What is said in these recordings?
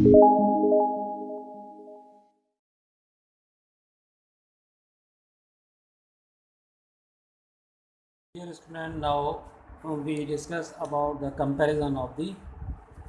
Dear student, now we discuss about the comparison of the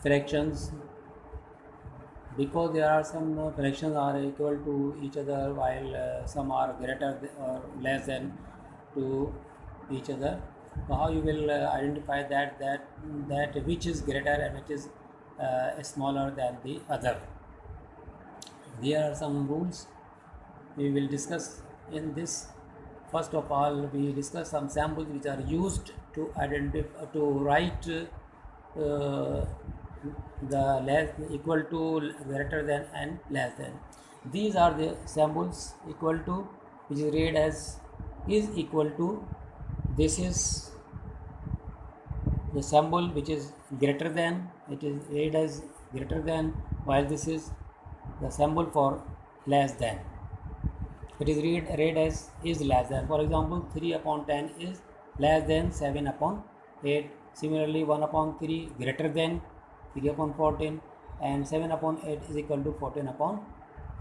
fractions, because there are some fractions are equal to each other while some are greater or less than to each other. So how you will identify that which is greater and which is smaller than the other? There are some rules we will discuss in this. First of all, we discuss some samples which are used to identify, to write the less equal to, greater than and less than. These are the samples equal to, which is read as is equal to. This is the symbol which is greater than, it is read as greater than, while this is the symbol for less than, it is read as is less than. For example, 3 upon 10 is less than 7 upon 8. Similarly, 1 upon 3 greater than 3 upon 14, and 7 upon 8 is equal to 14 upon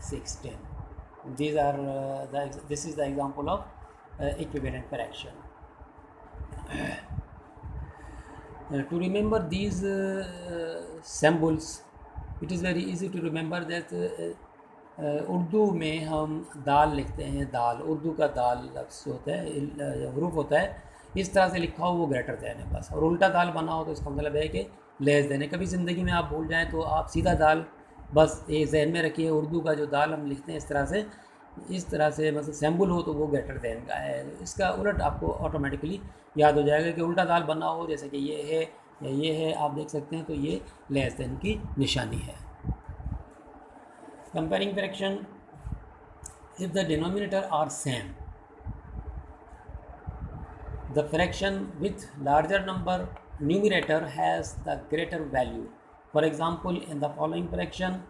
16. These are this is the example of equivalent fraction. To remember these symbols, it is very easy to remember that Urdu में हम दाल लिखते हैं, दाल, उर्दू का दाल लफ्ज़ होता है, हरूफ होता है, इस तरह से लिखा हो वो ग्रेटर दैन है बस, और उल्टा दाल बना हो तो इसका मतलब है कि लेस दैन है। कभी ज़िंदगी में आप भूल जाएं तो आप सीधा दाल बस ये जहन में रखिए, उर्दू का जो दाल हम लिखते हैं इस तरह से मतलब सैम्बुल हो तो वो ग्रेटर दैन का है। इसका उलट आपको ऑटोमेटिकली याद हो जाएगा कि उल्टा दाल बना हो, जैसे कि ये है या ये है, आप देख सकते हैं, तो ये लेस दैन की निशानी है। Comparing fraction, if the denominator are same, the fraction with larger number numerator has the greater value. For example, in the following fraction,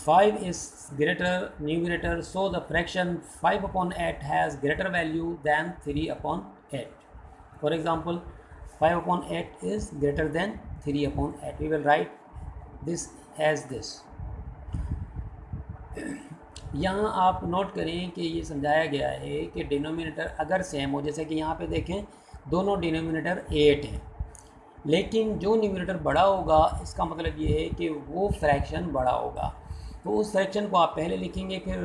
5 is greater numerator, so the fraction 5 upon 8 has greater value than 3 upon 8. For example, 5 upon 8 is greater than 3 upon 8. We will write this as this. यहाँ आप note करें कि ये समझाया गया है कि denominator अगर सेम हो, जैसे कि यहाँ पे देखें दोनों डिनोमिनेटर 8 हैं, लेकिन जो न्यूमिनेटर बड़ा होगा इसका मतलब ये है कि वो फ्रैक्शन बड़ा होगा, तो उस फ्रैक्शन को आप पहले लिखेंगे, फिर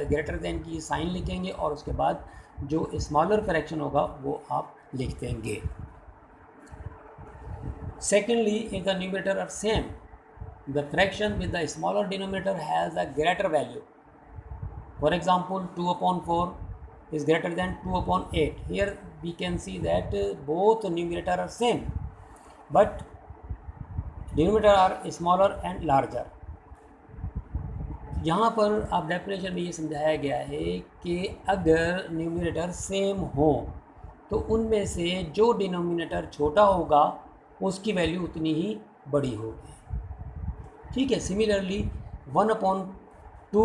ग्रेटर देन की साइन लिखेंगे, और उसके बाद जो स्मॉलर फ्रैक्शन होगा वो आप लिख देंगे। Secondly, if the numerator are same, the fraction with the smaller denominator has a greater value. For example, 2 upon 4 is greater than 2 upon 8. Here we can see that both numerator are same, but denominator are smaller and larger. यहाँ पर आप definition में ये समझाया गया है कि अगर न्यूमिनेटर सेम हो तो उनमें से जो डिनोमिनेटर छोटा होगा उसकी वैल्यू उतनी ही बड़ी होगी। ठीक है। सिमिलरली 1 upon 2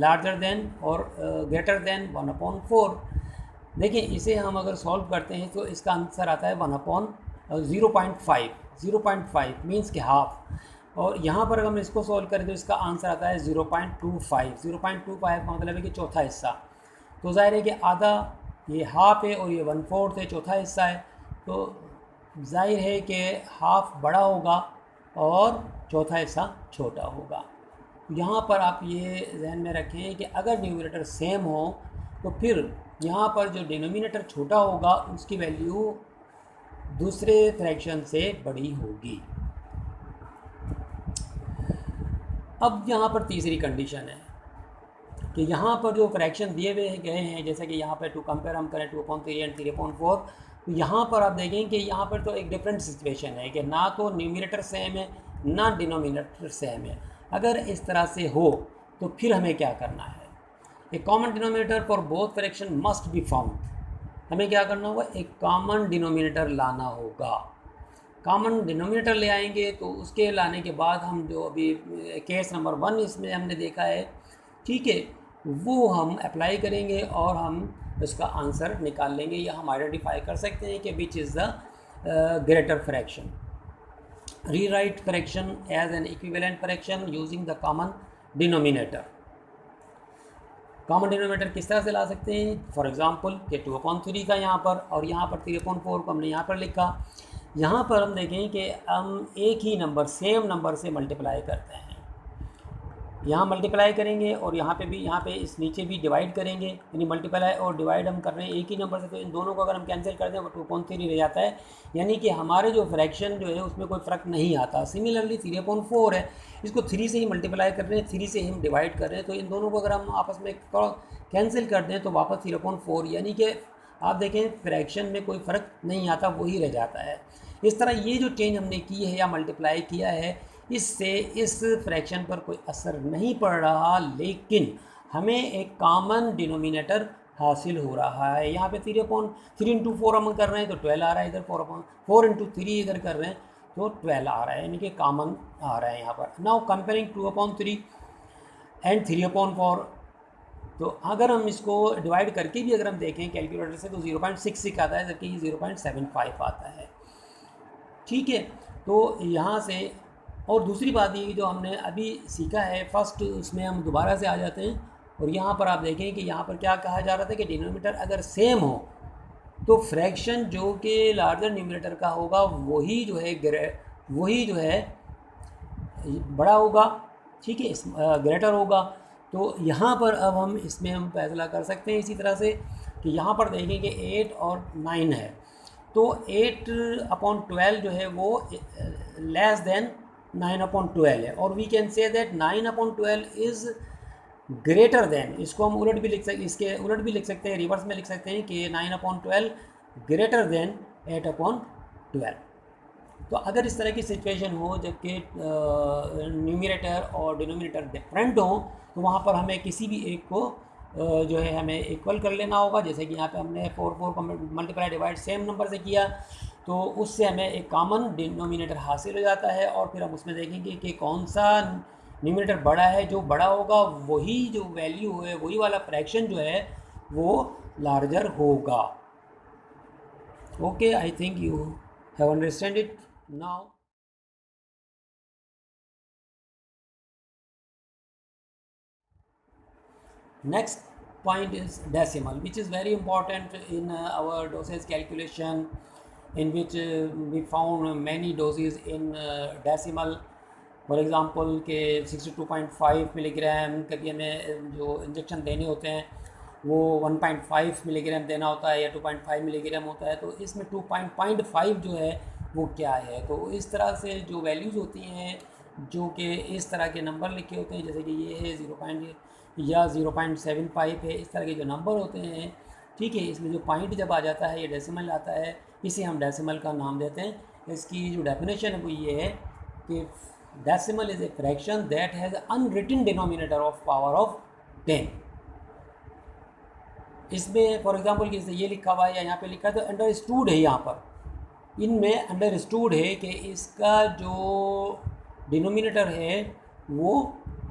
लार्जर देन और ग्रेटर देन 1 upon 4। देखिए इसे हम अगर सॉल्व करते हैं तो इसका आंसर आता है 1 upon 0.5। 0.5 मीन्स के हाफ, और यहाँ पर अगर हम इसको सॉल्व करें तो इसका आंसर आता है 0.25। 0.25 का मतलब है कि चौथा हिस्सा, तो ज़ाहिर है कि आधा ये हाफ है और ये 1/4 है, चौथा हिस्सा है, तो जाहिर है कि हाफ बड़ा होगा और चौथा हिस्सा छोटा होगा। यहाँ पर आप ये जहन में रखें कि अगर न्यूमरेटर सेम हो तो फिर यहाँ पर जो डिनोमिनेटर छोटा होगा उसकी वैल्यू दूसरे फ्रैक्शन से बड़ी होगी। अब यहाँ पर तीसरी कंडीशन है कि यहाँ पर जो फ्रैक्शन दिए हुए गए हैं, जैसे कि यहाँ पर टू कंपेयर हम करें 2/3 एंड 3/4, तो यहाँ पर आप देखें कि यहाँ पर तो एक डिफरेंट सिचुएशन है कि ना तो न्यूमिनेटर सेम है ना डिनोमिनेटर सेम है। अगर इस तरह से हो तो फिर हमें क्या करना है? A common denominator for both fraction must be found. हमें क्या करना होगा? एक कॉमन डिनोमिनेटर लाना होगा। कॉमन डिनोमिनेटर ले आएंगे तो उसके लाने के बाद हम जो अभी केस नंबर 1 इसमें हमने देखा है, ठीक है, वो हम अप्लाई करेंगे और हम उसका आंसर निकाल लेंगे, या हम आइडेंटिफाई कर सकते हैं कि which is the greater fraction. rewrite fraction as an equivalent fraction using the common denominator. Common denominator किस तरह से ला सकते हैं? फॉर एग्जांपल कि 2/3 का यहाँ पर और यहाँ पर 3/4 को हमने यहाँ पर लिखा। यहाँ पर हम देखें कि हम एक ही नंबर सेम नंबर से मल्टीप्लाई करते हैं, यहाँ मल्टीप्लाई करेंगे और यहाँ पे इस नीचे भी डिवाइड करेंगे, यानी मल्टीप्लाई और डिवाइड हम कर रहे हैं एक ही नंबर से, तो इन दोनों को अगर हम कैंसिल कर दें वो 2/3 रह जाता है, यानी कि हमारे जो फ्रैक्शन जो है उसमें कोई फ़र्क नहीं आता। सिमिलरली 3/4 है, इसको 3 से ही मल्टीप्लाई कर रहे हैं, 3 से ही हम डिवाइड कर रहे हैं, तो इन दोनों को अगर हम आपस में कैंसिल कर दें तो वापस 3/4, यानी कि आप देखें फ्रैक्शन में कोई फ़र्क नहीं आता, वही रह जाता है। इस तरह ये जो चेंज हमने की है या मल्टीप्लाई किया है, इससे इस फ्रैक्शन पर कोई असर नहीं पड़ रहा, लेकिन हमें एक कॉमन डिनोमिनेटर हासिल हो रहा है। यहाँ पे 3 इंटू 4 हम कर रहे हैं तो 12 आ रहा है, इधर 4 इंटू 3 इधर कर रहे हैं तो 12 आ रहा है, यानी कि कॉमन आ रहा है यहाँ पर। नाउ कंपेयरिंग 2/3 एंड 3/4, तो अगर हम इसको डिवाइड करके भी अगर हम देखें कैलकुलेटर से तो 0.66 आता है, जबकि 0.75 आता है। ठीक है, तो यहाँ से और दूसरी बात ये जो हमने अभी सीखा है फर्स्ट, उसमें हम दोबारा से आ जाते हैं और यहाँ पर आप देखें कि यहाँ पर क्या कहा जा रहा था कि डिनोमिनेटर अगर सेम हो तो फ्रैक्शन जो कि लार्जर न्यूमरेटर का होगा वही जो है बड़ा होगा, ठीक है, ग्रेटर होगा। तो यहाँ पर अब हम इसमें हम फैसला कर सकते हैं इसी तरह से कि यहाँ पर देखें कि 8 और 9 है, तो 8/12 जो है वो लेस देन 9/12 है, और we can say that 9/12 is greater than, इसको हम उलट भी लिख सकते, इसके उलट भी लिख सकते हैं, रिवर्स में लिख सकते हैं कि 9/12 ग्रेटर देन 8/12। तो अगर इस तरह की सिचुएशन हो जबकि न्यूमरेटर और डिनोमिनेटर डिफरेंट हो तो वहाँ पर हमें किसी भी एक को जो है हमें इक्वल कर लेना होगा। जैसे कि यहाँ पे हमने 4 को मल्टीप्लाई डिवाइड सेम नंबर से किया तो उससे हमें एक कॉमन डिनोमिनेटर हासिल हो जाता है, और फिर हम उसमें देखेंगे कि कौन सा न्यूमरेटर बड़ा है, जो बड़ा होगा वही जो वैल्यू है, वही वाला फ्रैक्शन जो है वो लार्जर होगा। Okay, I think you have understand it now. Next point is decimal, which is very important in our dosage calculation, in which we found many doses in decimal. For example के 62.5 milligram, कभी हमें जो injection देने होते हैं वो 1.5 milligram देना होता है या 2.5 मिलीग्राम होता है, तो इसमें 2.5 जो है वो क्या है। तो इस तरह से जो वैल्यूज़ होती हैं जो कि इस तरह के नंबर लिखे होते हैं, जैसे कि ये है 0.75 है, इस तरह के जो नंबर होते हैं, ठीक है, इसमें जो पॉइंट जब आ जाता है ये डेसिमल आता है, इसे हम डेसिमल का नाम देते हैं। इसकी जो डेफिनेशन है वो ये है कि decimal is a fraction that has unwritten denominator of power of 10। इसमें फॉर एग्जांपल जैसे ये लिखा हुआ है या यहाँ पे लिखा है तो अंडरस्टूड है, यहाँ पर इनमें अंडरस्टूड है कि इसका जो डिनोमिनेटर है वो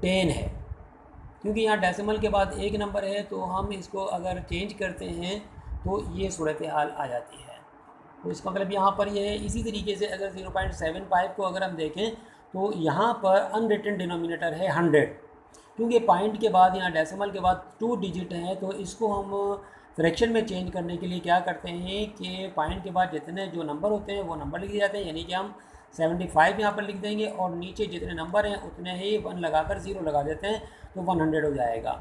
10 है, क्योंकि यहाँ डेसिमल के बाद एक नंबर है, तो हम इसको अगर चेंज करते हैं तो ये सूरत हाल आ जाती है। तो इसका मतलब यहाँ पर ये है। इसी तरीके से अगर 0.75 को अगर हम देखें तो यहाँ पर अनरिटन डिनोमिनेटर है 100, क्योंकि पॉइंट के बाद यहाँ डेसिमल के बाद 2 डिजिट हैं, तो इसको हम फ्रैक्शन में चेंज करने के लिए क्या करते हैं कि पॉइंट के बाद जितने जो नंबर होते हैं वो नंबर लिख दिए जाते हैं, यानी कि हम 75 यहाँ पर लिख देंगे और नीचे जितने नंबर हैं उतने ही 1 लगाकर 0 लगा देते हैं तो 100 हो जाएगा।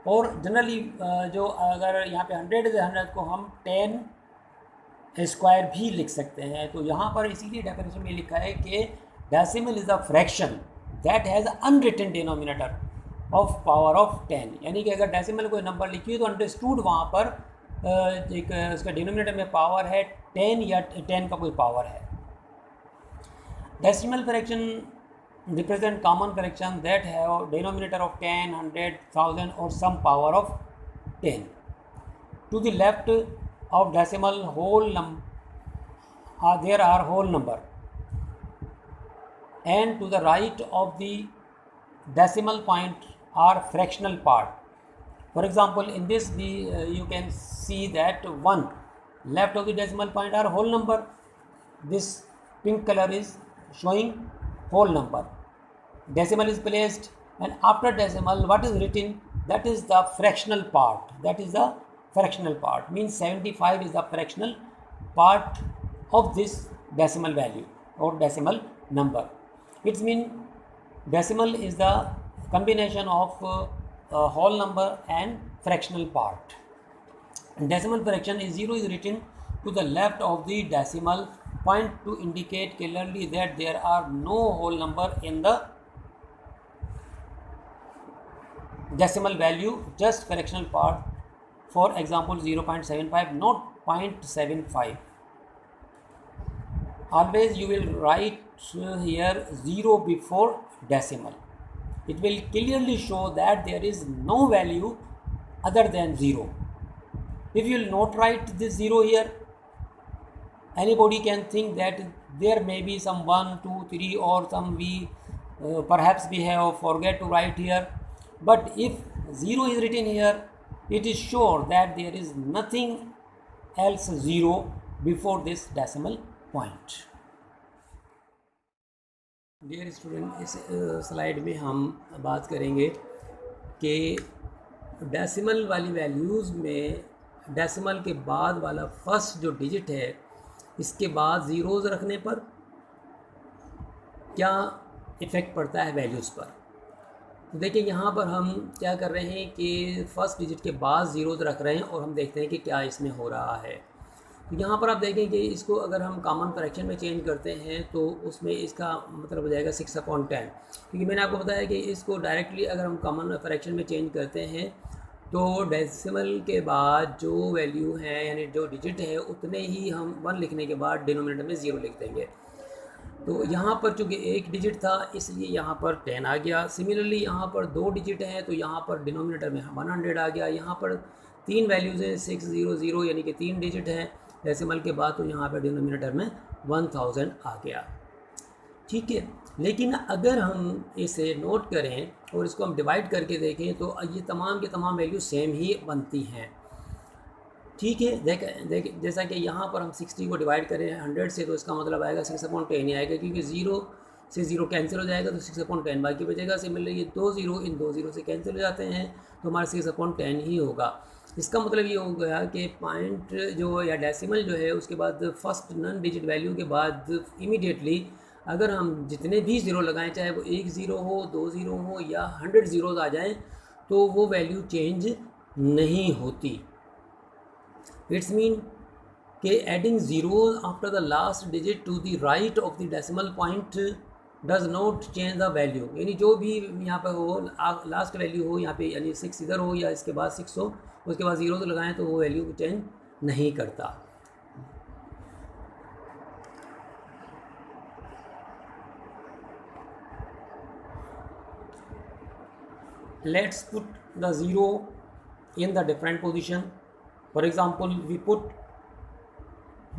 और जनरली जो अगर यहाँ पे 100 है 100 को हम 10 स्क्वायर भी लिख सकते हैं। तो यहाँ पर इसीलिए डेफिनेशन में लिखा है कि decimal is a fraction that has unwritten denominator of power of 10, यानी कि अगर डेसिमल कोई नंबर लिखी है तो अंडरस्टूड वहाँ पर एक उसका डिनोमिनेटर में पावर है 10 या 10 का कोई पावर है। Decimal fraction represent common fraction that have denominator of 10, 100, 1000 or some power of 10. To the left of decimal there are whole number, and to the right of the decimal point are fractional part. For example, in this you can see that 1 left of the decimal point are whole number, this pink color is showing whole number. Decimal is placed, and after decimal what is written, that is the fractional part. That is the fractional part, means 75 is the fractional part of this decimal value or decimal number. It means decimal is the combination of whole number and fractional part. Decimal fraction is 0 is written to the left of the decimal point to indicate clearly that there are no whole number in the decimal value, just fractional part. For example, 0.75, not 0.75. Always you will write here 0 before decimal. It will clearly show that there is no value other than 0. If you will not write this 0 here, anybody can think that there may be some 1, 2, 3 or some perhaps we have forget to write here. But if 0 is written here, it is sure that there is nothing else 0 before this decimal point. Dear student, इस slide में हम बात करेंगे कि decimal वाली values में decimal के बाद वाला फर्स्ट जो डिजिट है, इसके बाद ज़ीरोज़ रखने पर क्या इफ़ेक्ट पड़ता है वैल्यूज़ पर। तो देखिए यहाँ पर हम क्या कर रहे हैं कि फर्स्ट डिजिट के बाद ज़ीरोज़ रख रहे हैं और हम देखते हैं कि क्या इसमें हो रहा है। तो यहाँ पर आप देखें कि इसको अगर हम कॉमन फ्रैक्शन में चेंज करते हैं तो उसमें इसका मतलब हो जाएगा 6/10, क्योंकि मैंने आपको बताया कि इसको डायरेक्टली अगर हम कॉमन फ्रैक्शन में चेंज करते हैं तो डेसिमल के बाद जो वैल्यू है यानी जो डिजिट है उतने ही हम 1 लिखने के बाद डिनोमिनेटर में 0 लिख देंगे। तो यहाँ पर चूँकि एक डिजिट था इसलिए यहाँ पर 10 आ गया। सिमिलरली यहाँ पर 2 डिजिट हैं तो यहाँ पर डिनोमिनेटर में 100 आ गया। यहाँ पर 3 वैल्यूज़ हैं 600 यानी कि 3 डिजिट हैं डेसिमल के बाद, तो यहाँ पर डिनोमिनेटर में 1000 आ गया। ठीक है, लेकिन अगर हम इसे नोट करें और इसको हम डिवाइड करके देखें तो ये तमाम के तमाम वैल्यू सेम ही बनती हैं। ठीक है, देख जैसा कि यहाँ पर हम 60 को डिवाइड करें 100 से तो इसका मतलब आएगा 6/10 ही आएगा, क्योंकि 0 से 0 कैंसिल हो जाएगा तो 6/10 बाकी बचेगा। सिमिलरली ये 2 0 इन 2 0 से कैंसिल हो जाते हैं तो हमारा 6/10 ही होगा। इसका मतलब ये हो गया कि पॉइंट जो या डेसिमल जो है उसके बाद फर्स्ट नन डिजिट वैल्यू के बाद इमीडिएटली अगर हम जितने भी ज़ीरो लगाएं, चाहे वो 1 0 हो, 2 0 हो या 100 ज़ीरोज़ आ जाएं, तो वो वैल्यू चेंज नहीं होती। इट्स मीन कि adding zeros after the last digit to the right of the decimal point does not change the value. यानी जो भी यहाँ पर हो लास्ट वैल्यू हो यहाँ पे, यानी 6 इधर हो या इसके बाद 6 हो, उसके बाद 0 तो लगाएं तो वो वैल्यू चेंज नहीं करता। Let's put the 0 in the different position. For example, we put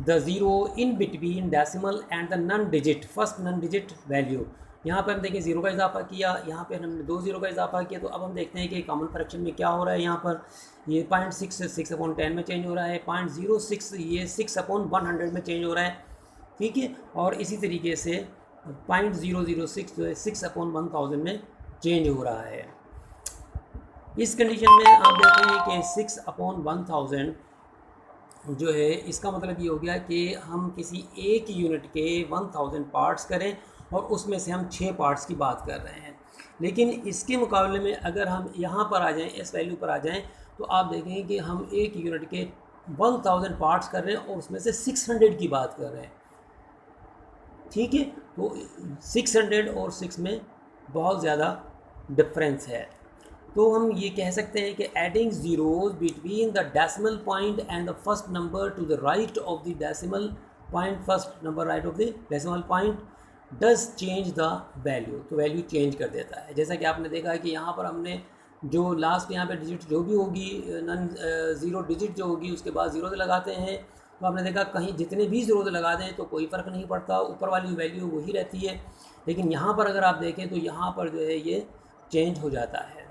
the 0 in between decimal and the non digit, first non digit value. यहाँ पर हम देखें 0 का इजाफा किया, यहाँ पर हमने 2 0 का इजाफा किया। तो अब हम देखते हैं कि कॉमन फ्रैक्शन में क्या हो रहा है। यहाँ पर ये 0.6 6/10 में चेंज हो रहा है, 0.06 ये 6/100 में चेंज हो रहा है। ठीक है, और इसी तरीके से 0.006 जो है 6/1000 में चेंज हो रहा है। इस कंडीशन में आप देखें कि 6/1000 जो है इसका मतलब ये हो गया कि हम किसी एक यूनिट के 1000 पार्ट्स करें और उसमें से हम 6 पार्ट्स की बात कर रहे हैं। लेकिन इसके मुकाबले में अगर हम यहाँ पर आ जाएं, इस वैल्यू पर आ जाएं, तो आप देखें कि हम एक यूनिट के 1000 पार्ट्स कर रहे हैं और उसमें से 600 की बात कर रहे हैं। ठीक है, तो 600 और 6 में बहुत ज़्यादा डिफरेंस है। तो हम ये कह सकते हैं कि adding zeros between the decimal point and the first number two the right of the decimal point, first number right of the decimal point does change the value. तो वैल्यू चेंज कर देता है। जैसा कि आपने देखा कि यहाँ पर हमने जो लास्ट यहाँ पे डिजिट जो भी होगी नन 0 डिजिट जो होगी उसके बाद 0 लगाते हैं, तो आपने देखा कहीं जितने भी 0 लगा दें तो कोई फ़र्क नहीं पड़ता, ऊपर वाली वैल्यू वही रहती है। लेकिन यहाँ पर अगर आप देखें तो यहाँ पर जो है ये चेंज हो जाता है।